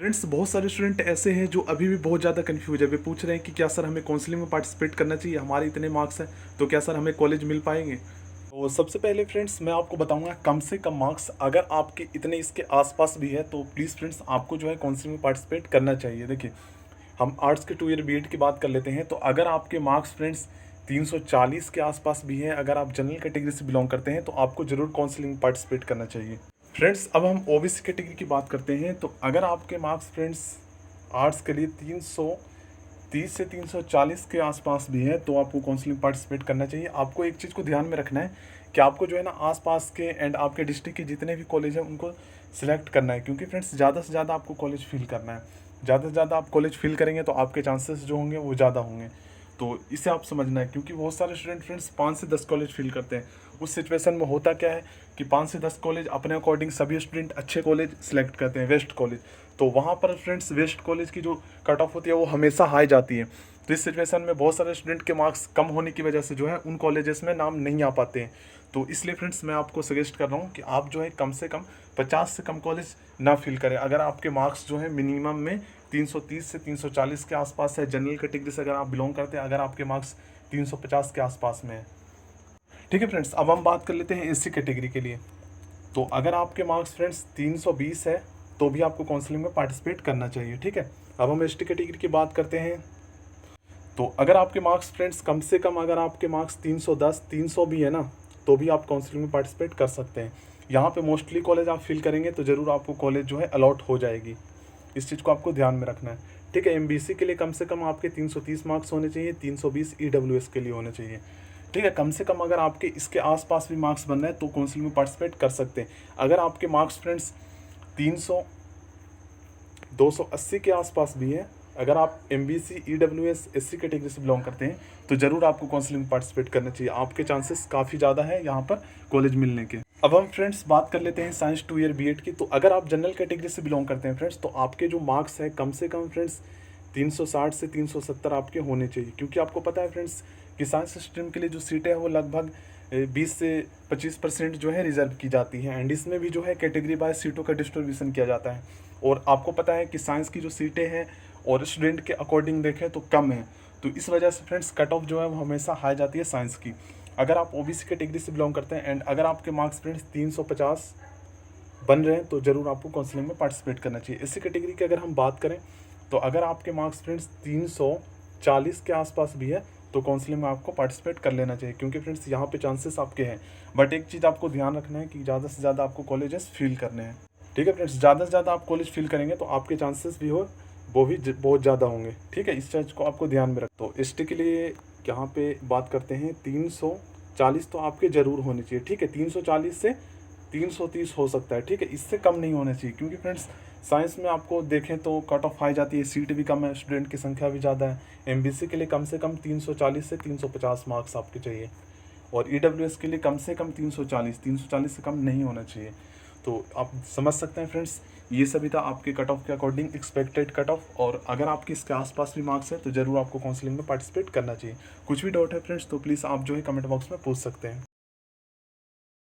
Friends, बहुत सारे student ऐसे हैं जो अभी भी बहुत ज़्यादा कन्फ्यूज है। वे पूछ रहे हैं कि क्या सर हमें काउंसलिंग में पार्टिसिपेट करना चाहिए, हमारे इतने मार्क्स हैं तो क्या सर हमें कॉलेज मिल पाएंगे। तो सबसे पहले फ्रेंड्स मैं आपको बताऊंगा कम से कम मार्क्स अगर आपके इतने इसके आसपास भी है तो प्लीज़ फ्रेंड्स आपको जो है काउंसलिंग में पार्टिसिपेट करना चाहिए। देखिए, हम आर्ट्स के 2 ईयर बीएड की बात कर लेते हैं। तो अगर आपके मार्क्स फ्रेंड्स 340 के आसपास भी हैं, अगर आप जनरल कैटेगरी से बिलोंग करते हैं तो आपको ज़रूर काउंसलिंग में पार्टिसिपेट करना चाहिए। फ्रेंड्स, अब हम ओबीसी कैटेगरी की बात करते हैं। तो अगर आपके मार्क्स फ्रेंड्स आर्ट्स के लिए 330 से 340 के आसपास भी है तो आपको काउंसलिंग पार्टिसिपेट करना चाहिए। आपको एक चीज़ को ध्यान में रखना है कि आपको जो है ना आसपास के एंड आपके डिस्ट्रिक्ट के जितने भी कॉलेज हैं उनको सिलेक्ट करना है, क्योंकि फ्रेंड्स ज़्यादा से ज़्यादा आपको कॉलेज फिल करना है। ज़्यादा से ज़्यादा आप कॉलेज फिल करेंगे तो आपके चांसेस जो होंगे वो ज़्यादा होंगे। तो इसे आप समझना है, क्योंकि बहुत सारे स्टूडेंट फ्रेंड्स 5 से 10 कॉलेज फिल करते हैं। उस सिचुएशन में होता क्या है कि 5 से 10 कॉलेज अपने अकॉर्डिंग सभी स्टूडेंट अच्छे कॉलेज सिलेक्ट करते हैं, बेस्ट कॉलेज। तो वहाँ पर फ्रेंड्स वेस्ट कॉलेज की जो कट ऑफ होती है वो हमेशा हाई जाती है। तो इस सिचुएशन में बहुत सारे स्टूडेंट के मार्क्स कम होने की वजह से जो है उन कॉलेजेस में नाम नहीं आ पाते हैं। तो इसलिए फ्रेंड्स मैं आपको सजेस्ट कर रहा हूँ कि आप जो है कम से कम 50 से कम कॉलेज ना फिल करें। अगर आपके मार्क्स जो है मिनिमम में 330 से 340 के आसपास है, जनरल कैटेगरी से अगर आप बिलोंग करते हैं, अगर आपके मार्क्स 350 के आसपास में है, ठीक है फ्रेंड्स। अब हम बात कर लेते हैं एससी कैटेगरी के लिए। तो अगर आपके मार्क्स फ्रेंड्स 320 है तो भी आपको काउंसलिंग में पार्टिसिपेट करना चाहिए, ठीक है। अब हम एसटी कैटेगरी की बात करते हैं। तो अगर आपके मार्क्स फ्रेंड्स कम से कम अगर आपके मार्क्स 310 300 भी है ना तो भी आप काउंसलिंग में पार्टिसिपेट कर सकते हैं। यहाँ पे मोस्टली कॉलेज आप फिल करेंगे तो ज़रूर आपको कॉलेज जो है अलॉट हो जाएगी। इस चीज़ को आपको ध्यान में रखना है, ठीक है। एमबीसी के लिए कम से कम आपके 330 मार्क्स होने चाहिए, 320 ईडब्ल्यूएस के लिए होने चाहिए, ठीक है। कम से कम अगर आपके इसके आसपास भी मार्क्स बन रहे हैं तो काउंसलिंग में पार्टिसिपेट कर सकते हैं। अगर आपके मार्क्स फ्रेंड्स 300 280 के आसपास भी है, अगर आप एमबीसी ईडब्ल्यूएस एससी कैटेगरी से बिलोंग करते हैं तो ज़रूर आपको काउंसलिंग में पार्टिसिपेट करना चाहिए। आपके चांसेस काफ़ी ज़्यादा है यहाँ पर कॉलेज मिलने के। अब हम फ्रेंड्स बात कर लेते हैं साइंस 2 ईयर बीएड की। तो अगर आप जनरल कैटेगरी से बिलोंग करते हैं फ्रेंड्स तो आपके जो मार्क्स है कम से कम फ्रेंड्स 360 से 370 आपके होने चाहिए, क्योंकि आपको पता है फ्रेंड्स कि साइंस स्ट्रीम के लिए जो सीटें हैं वो लगभग 20 से 25% जो है रिजर्व की जाती है। एंड इसमें भी जो है कैटेगरी बाय सीटों का डिस्ट्रीब्यूशन किया जाता है। और आपको पता है कि साइंस की जो सीटें हैं और स्टूडेंट के अकॉर्डिंग देखें तो कम है। तो इस वजह से फ्रेंड्स कट ऑफ जो है वो हमेशा हाई जाती है साइंस की। अगर आप ओबीसी कैटेगरी से बिलोंग करते हैं एंड अगर आपके मार्क्स फ्रेंड्स 350 बन रहे हैं तो ज़रूर आपको काउंसलिंग में पार्टिसिपेट करना चाहिए। इसी कैटेगरी की अगर हम बात करें तो अगर आपके मार्क्स फ्रेंड्स 340 के आसपास भी है तो काउंसलिंग में आपको पार्टिसिपेट कर लेना चाहिए, क्योंकि फ्रेंड्स यहाँ पे चांसेस आपके हैं। बट एक चीज़ आपको ध्यान रखना है कि ज़्यादा से ज़्यादा आपको कॉलेजेस फिल करने हैं, ठीक है फ्रेंड्स। ज़्यादा से ज़्यादा आप कॉलेज फिल करेंगे तो आपके चांसेस भी हो वो भी बहुत ज़्यादा होंगे, ठीक है। इस चीज़ को आपको ध्यान में रख। तो एसटी के लिए यहाँ पे बात करते हैं 340 तो आपके ज़रूर होने चाहिए, ठीक है। 340 से 330 हो सकता है, ठीक है। इससे कम नहीं होना चाहिए, क्योंकि फ्रेंड्स साइंस में आपको देखें तो कट ऑफ हाई जाती है, सीट भी कम है, स्टूडेंट की संख्या भी ज़्यादा है। एमबीसी के लिए कम से कम 340 से 350 मार्क्स आपके चाहिए, और ईडब्ल्यूएस के लिए कम से कम 340 से कम नहीं होना चाहिए। तो आप समझ सकते हैं फ्रेंड्स, ये सभी था आपके कट ऑफ के अकॉर्डिंग एक्सपेक्टेड कट ऑफ। और अगर आपके इसके आसपास भी मार्क्स है तो ज़रूर आपको काउंसलिंग में पार्टिसिपेट करना चाहिए। कुछ भी डाउट है फ्रेंड्स तो प्लीज़ आप जो है कमेंट बॉक्स में पूछ सकते हैं।